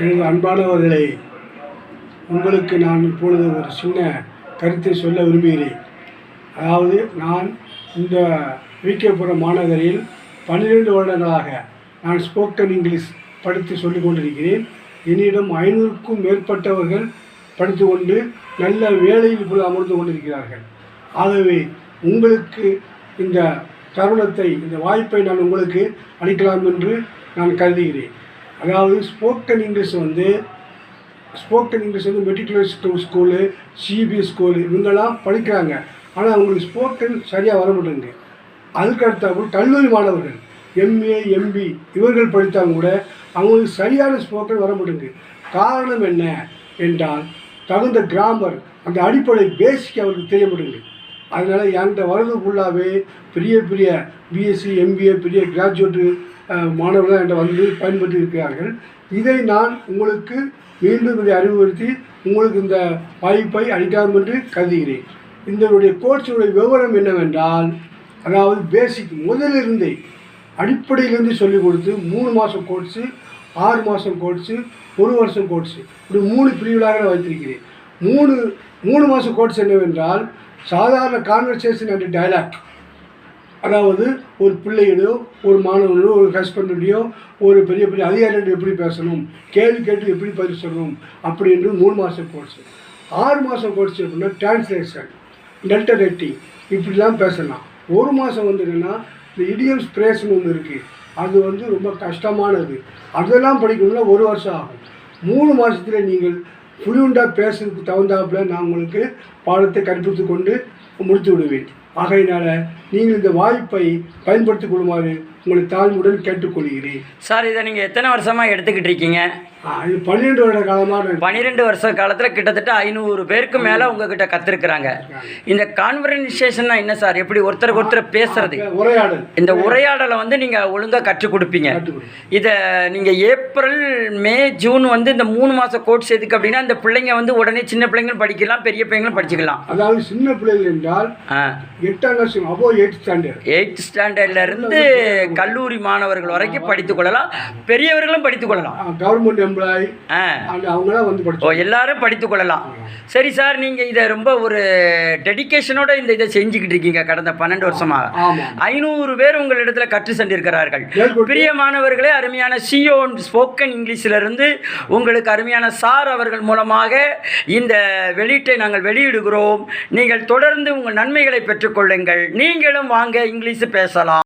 எனது அன்பானவர்களே, உங்களுக்கு நான் இப்பொழுது ஒரு சின்ன கருத்தை சொல்ல விரும்புகிறேன். அதாவது நான் இந்த விகேபுரம் மாநகரில் 12 வருடங்களாக நான் ஸ்போக்கன் இங்கிலீஷ் படித்து சொல்லிக் கொண்டிருக்கிறேன். என்னிடம் 500க்கும் மேற்பட்டவர்கள் படித்து கொண்டு நல்ல வேலையில் இப்பொழுது அமர்ந்து கொண்டிருக்கிறார்கள். ஆகவே உங்களுக்கு இந்த தருணத்தை, இந்த வாய்ப்பை நான் உங்களுக்கு அளிக்கலாம் என்று நான் கருதுகிறேன். அதாவது ஸ்போக்கன் இங்கிலீஷ் வந்து மெட்ரிகுலேஷன் ஸ்கூலு, சிபிஎஸ் ஸ்கூலு இவங்கெல்லாம் படிக்கிறாங்க. ஆனால் அவங்களுக்கு ஸ்போக்கன் சரியாக வர மாட்டேங்குது. அதுக்கு அடுத்தாப்புல கல்லூரி மாணவர்கள் எம்ஏ, எம்பி இவர்கள் படித்தாலும் கூட அவங்களுக்கு சரியான ஸ்போக்கன் வர மாட்டேங்குது. காரணம் என்ன என்றால் தகுந்த கிராமர், அந்த அடிப்படை பேசிக் அவருக்கு தெரிய மாட்டேங்குது. அதனால் என்கிட்ட வரது ஃபுல்லாகவே பெரிய பிஎஸ்சி, எம்பிஏ, பெரிய கிராஜுவேட்டு மாணவர்கள் என்கிட்ட வந்து பயன்படுத்தி இருக்கிறார்கள். இதை நான் உங்களுக்கு மீண்டும் இதை அறிவுறுத்தி உங்களுக்கு இந்த வாய்ப்பை அளிக்கலாம் என்று கருதுகிறேன். இதனுடைய கோர்ஸுடைய விவரம் என்னவென்றால், அதாவது பேசிக் முதலிருந்தே அடிப்படையிலிருந்து சொல்லிக் கொடுத்து 3 மாதம் கோர்ஸு, 6 மாதம் கோர்ஸு, 1 வருஷம் கோர்ஸு, இப்படி 3 பிரிவுகளாக வைத்திருக்கிறேன். 3 மாதம் கோர்ஸ் என்னவென்றால் சாதாரண கான்வர்சேஷன் அண்ட் டயலாக், அதாவது ஒரு பிள்ளையோடையோ, ஒரு மாணவனோ, ஒரு ஹஸ்பண்டோடையோ, ஒரு பெரிய அதிகாரியோட எப்படி பேசணும், கேள்வி கேட்டு எப்படி பதில் சொல்லணும் அப்படி என்று 3 மாதம் கோர்ஸு. 6 மாதம் கோர்ஸ் எப்படின்னா டிரான்ஸ்லேஷன், லெட்டர் ரைட்டிங் இப்படிலாம் பேசலாம். 1 மாதம் வந்து என்னென்னா இந்த இடியம்ஸ் பிரேஸ்னு ஒன்று இருக்குது. அது வந்து ரொம்ப கஷ்டமானது. அதெல்லாம் படிக்கணும்னா 1 வருஷம் ஆகும். 3 மாதத்தில் நீங்கள் ஃப்ளூயண்டாக பேசுறதுக்கு தகுந்தாப்புல நான் உங்களுக்கு பாடத்தை கற்பித்து கொண்டு முடித்து விடுவேன். ஆகையினால நீங்கள் இந்த வாய்ப்பை பயன்படுத்திக் கொள்ளுமாறு உங்களை தாழ்வுடன் கேட்டுக்கொள்கிறேன். சார், இதை நீங்கள் எத்தனை வருஷமாக எடுத்துக்கிட்டு இருக்கீங்க? இது 12 வருட காலமாக. 12 வருஷ காலத்தில் கிட்டத்தட்ட 500 பேருக்கு மேலே உங்ககிட்ட கற்றுருக்குறாங்க. இந்த கான்வர்சேஷன்னா என்ன சார்? எப்படி ஒருத்தருக்கு ஒருத்தர் பேசுறது, உரையாடல். இந்த உரையாடலை வந்து நீங்கள் ஒழுங்காக கற்றுக் கொடுப்பீங்க. இதை நீங்கள் ஏப்ரல், மே, ஜூன் வந்து இந்த 3 மாத கோர்ஸ் எதுக்கு அப்படின்னா, இந்த பிள்ளைங்க வந்து உடனே சின்ன பிள்ளைங்களும் படிக்கலாம், பெரிய பிள்ளைங்களும் படிச்சுக்கலாம். அதாவது சின்ன பிள்ளைகள் என்றால் 8ஆம் கிளாஸ், அப்போ 8th ஸ்டாண்டர்ட்லேருந்து கல்லூரி மாணவர்கள் வரைக்கும் படித்துக் கொள்ளலாம், பெரியவர்களும் படித்துக் கொள்ளலாம். கவர்மெண்ட் எம்ப்ளாயி அவங்களாம் வந்து எல்லாரும் படித்துக் கொள்ளலாம். சரி சார், நீங்கள் இதை ரொம்ப ஒரு டெடிக்கேஷனோட இந்த இதை செஞ்சுக்கிட்டு இருக்கீங்க கடந்த 12 வருஷமாக. 500 பேர் உங்களிடத்தில் கற்று சென்றிருக்கிறார்கள். பிரியமானவர்களே, அருமையான சிஓ ஸ்போக்கன் இங்கிலீஷிலிருந்து உங்களுக்கு அருமையான சார் அவர்கள் மூலமாக இந்த வெளியீட்டை நாங்கள் வெளியிடுகிறோம். நீங்கள் தொடர்ந்து உங்கள் நன்மைகளை பெற்றுக்கொள்ளுங்கள். நீங்களும் வாங்க, இங்கிலீஷ் பேசலாம்.